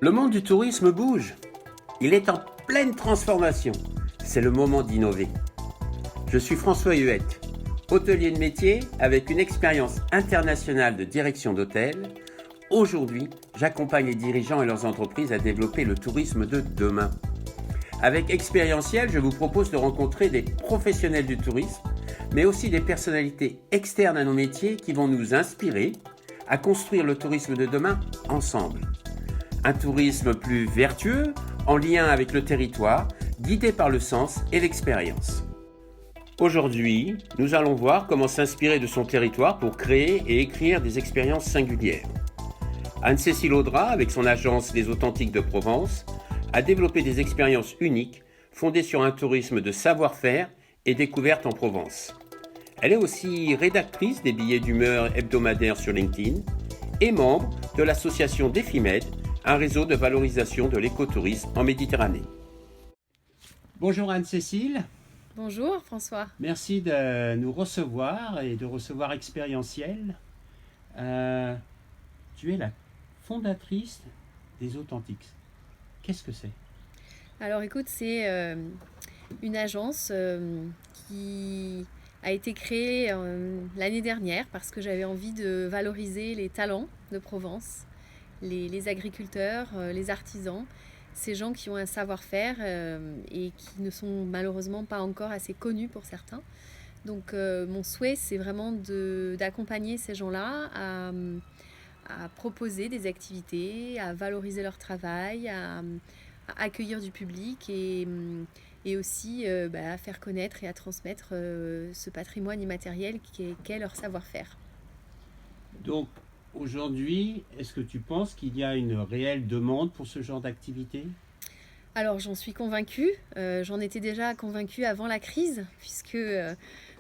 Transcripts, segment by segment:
Le monde du tourisme bouge. Il est en pleine transformation. C'est le moment d'innover. Je suis François Huette, hôtelier de métier avec une expérience internationale de direction d'hôtel. Aujourd'hui, j'accompagne les dirigeants et leurs entreprises à développer le tourisme de demain. Avec Expérientiel, je vous propose de rencontrer des professionnels du tourisme, mais aussi des personnalités externes à nos métiers qui vont nous inspirer à construire le tourisme de demain ensemble. Un tourisme plus vertueux, en lien avec le territoire, guidé par le sens et l'expérience. Aujourd'hui, nous allons voir comment s'inspirer de son territoire pour créer et écrire des expériences singulières. Anne-Cécile Audrat, avec son agence Les Authentiques de Provence, a développé des expériences uniques fondées sur un tourisme de savoir-faire et découverte en Provence. Elle est aussi rédactrice des billets d'humeur hebdomadaires sur LinkedIn et membre de l'association Défimed, un réseau de valorisation de l'écotourisme en Méditerranée. Bonjour Anne-Cécile. Bonjour François. Merci de nous recevoir et de recevoir Expérientiel. Tu es la fondatrice des Authentiques. Qu'est-ce que c'est ? Alors écoute, c'est une agence qui a été créée l'année dernière parce que j'avais envie de valoriser les talents de Provence, les agriculteurs, les artisans, ces gens qui ont un savoir-faire et qui ne sont malheureusement pas encore assez connus pour certains. Donc mon souhait, c'est vraiment d'accompagner ces gens-là à proposer des activités, à valoriser leur travail, à accueillir du public et aussi à faire connaître et à transmettre ce patrimoine immatériel qu'est leur savoir-faire. Donc aujourd'hui, est-ce que tu penses qu'il y a une réelle demande pour ce genre d'activité ? Alors j'en suis convaincue, j'en étais déjà convaincue avant la crise, puisque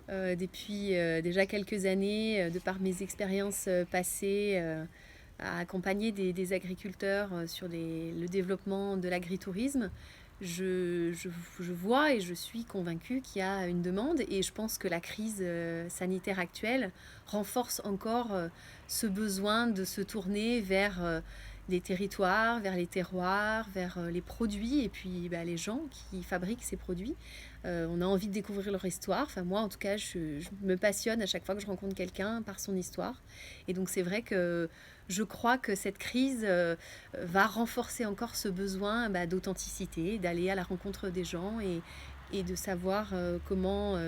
depuis déjà quelques années, de par mes expériences passées, à accompagner des agriculteurs sur le développement de l'agritourisme, je vois et je suis convaincue qu'il y a une demande et je pense que la crise sanitaire actuelle renforce encore ce besoin de se tourner vers des territoires, vers les terroirs, vers les produits et puis les gens qui fabriquent ces produits. On a envie de découvrir leur histoire. Enfin, moi, en tout cas, je me passionne à chaque fois que je rencontre quelqu'un par son histoire. Et donc, c'est vrai que je crois que cette crise va renforcer encore ce besoin d'authenticité, d'aller à la rencontre des gens et de savoir comment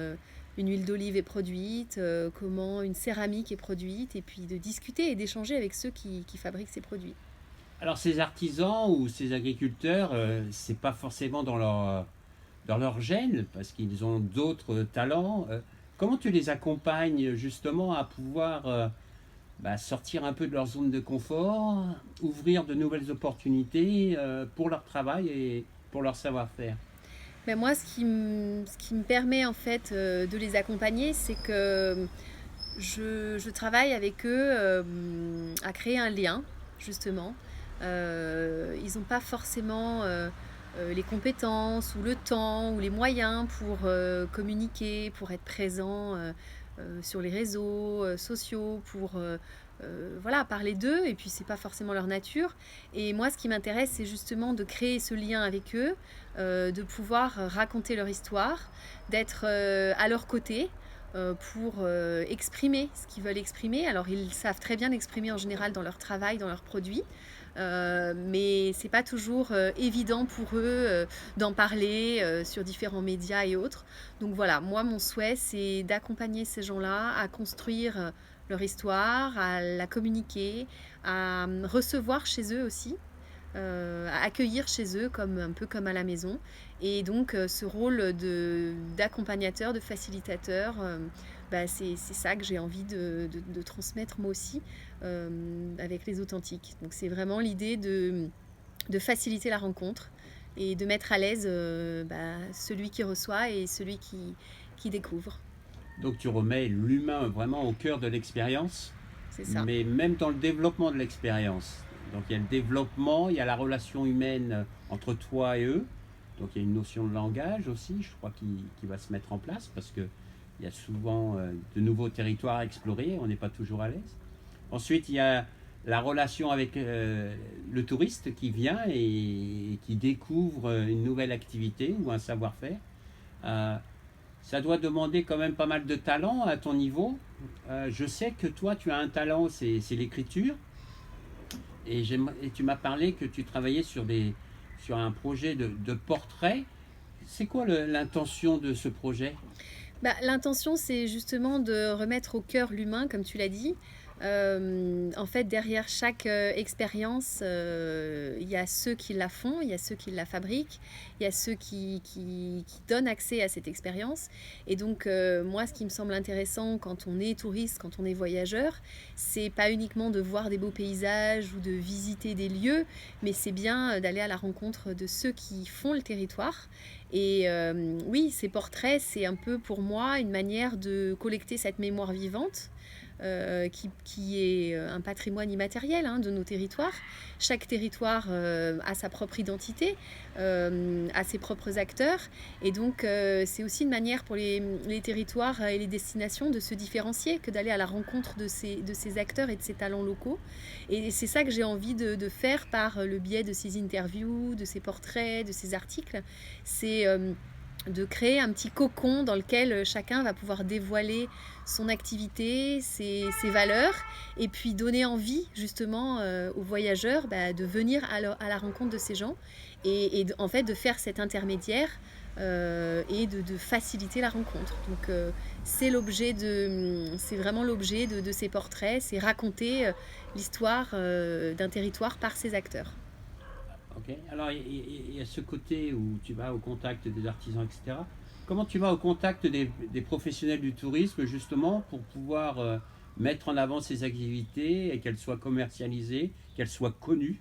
une huile d'olive est produite, comment une céramique est produite, et puis de discuter et d'échanger avec ceux qui fabriquent ces produits. Alors ces artisans ou ces agriculteurs, c'est pas forcément dans leur gène, parce qu'ils ont d'autres talents. Comment tu les accompagnes justement à pouvoir sortir un peu de leur zone de confort, ouvrir de nouvelles opportunités pour leur travail et pour leur savoir-faire ? Moi, ce qui me permet en fait de les accompagner, c'est que je travaille avec eux à créer un lien, justement. Ils n'ont pas forcément les compétences ou le temps ou les moyens pour communiquer, pour être présents sur les réseaux sociaux, pour voilà, parler d'eux, et puis c'est pas forcément leur nature. Et moi, ce qui m'intéresse, c'est justement de créer ce lien avec eux, de pouvoir raconter leur histoire, d'être à leur côté pour exprimer ce qu'ils veulent exprimer. Alors ils savent très bien l'exprimer en général dans leur travail, dans leurs produits, mais c'est pas toujours évident pour eux d'en parler sur différents médias et autres. Donc voilà, moi mon souhait c'est d'accompagner ces gens-là à construire leur histoire, à la communiquer, à recevoir chez eux aussi, à accueillir chez eux un peu comme à la maison. Et donc ce rôle d'accompagnateur, de facilitateur, c'est ça que j'ai envie de transmettre moi aussi avec les Authentiques. Donc c'est vraiment l'idée de faciliter la rencontre et de mettre à l'aise celui qui reçoit et celui qui découvre. Donc tu remets l'humain vraiment au cœur de l'expérience, C'est ça. mais même dans le développement de l'expérience. Donc il y a le développement, il y a la relation humaine entre toi et eux. Donc il y a une notion de langage aussi, je crois, qui va se mettre en place parce qu'il y a souvent de nouveaux territoires à explorer, on n'est pas toujours à l'aise. Ensuite, il y a la relation avec le touriste qui vient et qui découvre une nouvelle activité ou un savoir-faire. Euh, Ça doit demander quand même pas mal de talent à ton niveau. Je sais que toi, tu as un talent, c'est l'écriture. Et tu m'as parlé que tu travaillais sur un projet de portrait. C'est quoi l'intention de ce projet? Bah, l'intention, c'est justement de remettre au cœur l'humain, comme tu l'as dit. En fait, derrière chaque expérience, il y a ceux qui la font, il y a ceux qui la fabriquent, il y a ceux qui donnent accès à cette expérience. Et donc, moi, ce qui me semble intéressant quand on est touriste, quand on est voyageur, c'est pas uniquement de voir des beaux paysages ou de visiter des lieux, mais c'est bien d'aller à la rencontre de ceux qui font le territoire. Et oui, ces portraits, c'est un peu pour moi une manière de collecter cette mémoire vivante qui est un patrimoine immatériel hein, de nos territoires. Chaque territoire a sa propre identité, a ses propres acteurs. Et donc, c'est aussi une manière pour les territoires et les destinations de se différencier que d'aller à la rencontre de ces acteurs et de ces talents locaux. Et c'est ça que j'ai envie de faire par le biais de ces interviews, de ces portraits, de ces articles. C'est de créer un petit cocon dans lequel chacun va pouvoir dévoiler son activité, ses valeurs, et puis donner envie justement aux voyageurs de venir à la rencontre de ces gens et en fait de faire cet intermédiaire et de faciliter la rencontre. Donc c'est vraiment l'objet de ces portraits, c'est raconter l'histoire d'un territoire par ses acteurs. Ok. Alors, il y a ce côté où tu vas au contact des artisans, etc. Comment tu vas au contact des professionnels du tourisme, justement, pour pouvoir mettre en avant ces activités et qu'elles soient commercialisées, qu'elles soient connues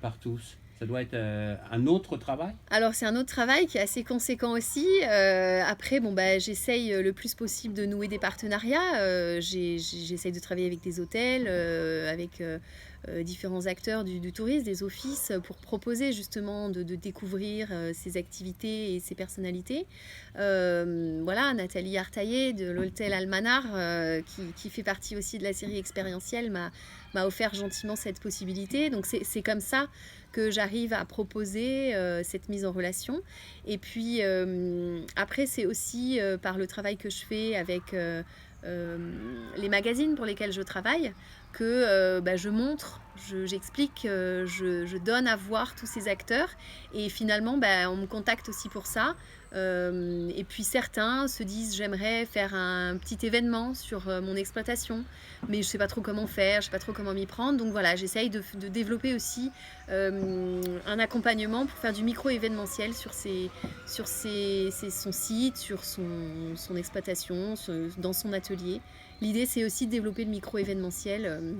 par tous? Ça doit être un autre travail? Alors c'est un autre travail qui est assez conséquent aussi. Après, bon, j'essaye le plus possible de nouer des partenariats. J'essaye de travailler avec des hôtels, avec différents acteurs du tourisme, des offices, pour proposer justement de découvrir ces activités et ces personnalités. Voilà, Nathalie Artaillé de l'hôtel Almanar, qui fait partie aussi de la série expérientielle, m'a offert gentiment cette possibilité. Donc c'est comme ça que j'arrive à proposer cette mise en relation. Et puis après, c'est aussi par le travail que je fais avec les magazines pour lesquels je travaille que je montre, j'explique, je donne à voir tous ces acteurs. Et finalement, on me contacte aussi pour ça. Et puis certains se disent j'aimerais faire un petit événement sur mon exploitation, mais je sais pas trop comment faire, je sais pas trop comment m'y prendre. Donc voilà, j'essaye de développer aussi un accompagnement pour faire du micro-événementiel sur son site, sur son exploitation, dans son atelier. L'idée, c'est aussi de développer le micro-événementiel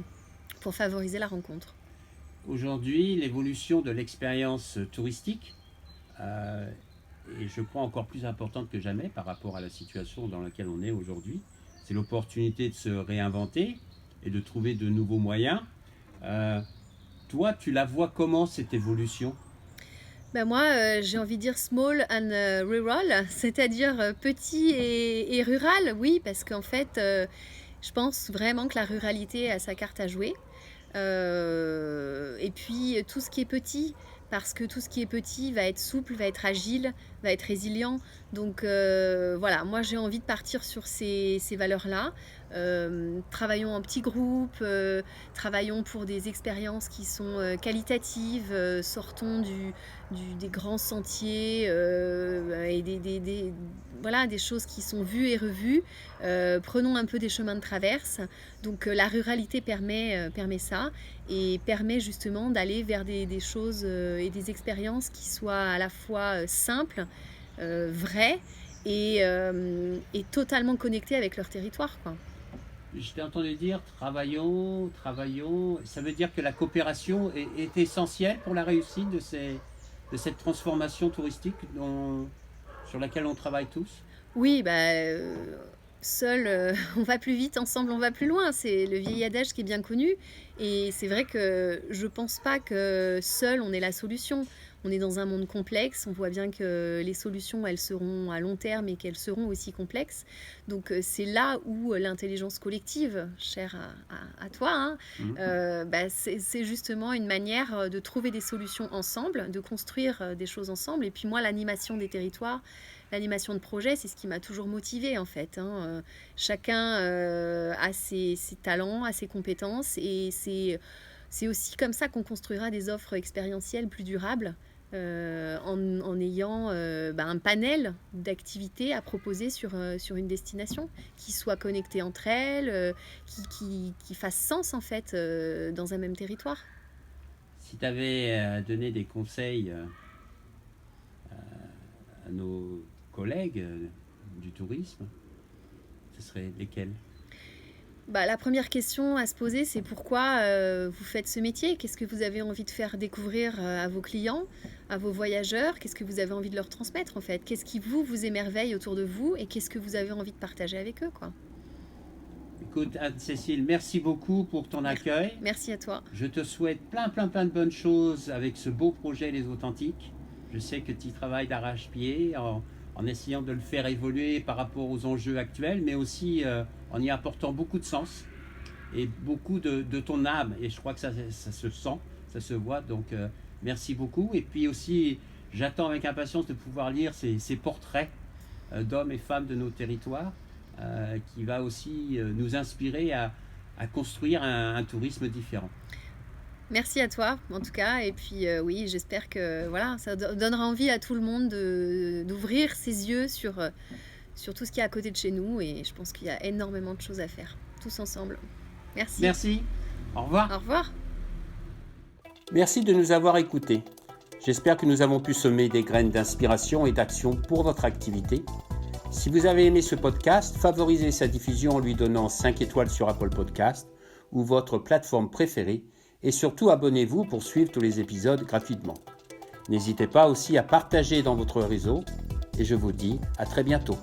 pour favoriser la rencontre. Aujourd'hui, l'évolution de l'expérience touristique est, je crois, encore plus importante que jamais par rapport à la situation dans laquelle on est aujourd'hui. C'est l'opportunité de se réinventer et de trouver de nouveaux moyens. Toi, tu la vois comment, cette évolution? Moi, j'ai envie de dire small and rural, c'est-à-dire petit et rural, oui, parce qu'en fait, je pense vraiment que la ruralité a sa carte à jouer. Et puis tout ce qui est petit, parce que tout ce qui est petit va être souple, va être agile, va être résilient. Donc voilà, moi j'ai envie de partir sur ces valeurs-là. Travaillons en petits groupes, travaillons pour des expériences qui sont qualitatives, sortons des grands sentiers et voilà, des choses qui sont vues et revues. Prenons un peu des chemins de traverse. Donc la ruralité permet ça et permet justement d'aller vers des choses et des expériences qui soient à la fois simples, vraies et totalement connectées avec leur territoire, quoi. Je t'ai entendu dire travaillons, travaillons. Ça veut dire que la coopération est essentielle pour la réussite de cette transformation touristique sur laquelle on travaille tous? Oui, seul on va plus vite, ensemble on va plus loin. C'est le vieil adage qui est bien connu. Et c'est vrai que je pense pas que seul on ait la solution. on est dans un monde complexe. On voit bien que les solutions, elles seront à long terme et qu'elles seront aussi complexes. Donc, c'est là où l'intelligence collective, chère à toi, hein, c'est justement une manière de trouver des solutions ensemble, de construire des choses ensemble. Et puis moi, l'animation des territoires, l'animation de projet, c'est ce qui m'a toujours motivée en fait. Chacun a ses talents, a ses compétences et c'est aussi comme ça qu'on construira des offres expérientielles plus durables en ayant un panel d'activités à proposer sur une destination qui soit connectée entre elles, qui fasse sens en fait dans un même territoire. Si tu avais donné des conseils à nos collègues du tourisme, ce serait lesquels ? La première question à se poser, c'est pourquoi vous faites ce métier ? Qu'est-ce que vous avez envie de faire découvrir à vos clients, à vos voyageurs ? Qu'est-ce que vous avez envie de leur transmettre en fait ? Qu'est-ce qui vous émerveille autour de vous et qu'est-ce que vous avez envie de partager avec eux, quoi ? Écoute, Anne-Cécile, merci beaucoup pour ton accueil. Merci à toi. Je te souhaite plein de bonnes choses avec ce beau projet Les Authentiques. Je sais que tu travailles d'arrache-pied en essayant de le faire évoluer par rapport aux enjeux actuels, mais aussi en y apportant beaucoup de sens et beaucoup de ton âme. Et je crois que ça se sent, ça se voit. Donc, merci beaucoup. Et puis aussi, j'attends avec impatience de pouvoir lire ces portraits d'hommes et femmes de nos territoires qui va aussi nous inspirer à construire un tourisme différent. Merci à toi, en tout cas. Et puis, oui, j'espère que ça donnera envie à tout le monde d'ouvrir ses yeux sur tout ce qui est à côté de chez nous. Et je pense qu'il y a énormément de choses à faire, tous ensemble. Merci. Merci. Au revoir. Au revoir. Merci de nous avoir écoutés. J'espère que nous avons pu semer des graines d'inspiration et d'action pour votre activité. Si vous avez aimé ce podcast, favorisez sa diffusion en lui donnant 5 étoiles sur Apple Podcast ou votre plateforme préférée. Et surtout, abonnez-vous pour suivre tous les épisodes gratuitement. N'hésitez pas aussi à partager dans votre réseau et je vous dis à très bientôt.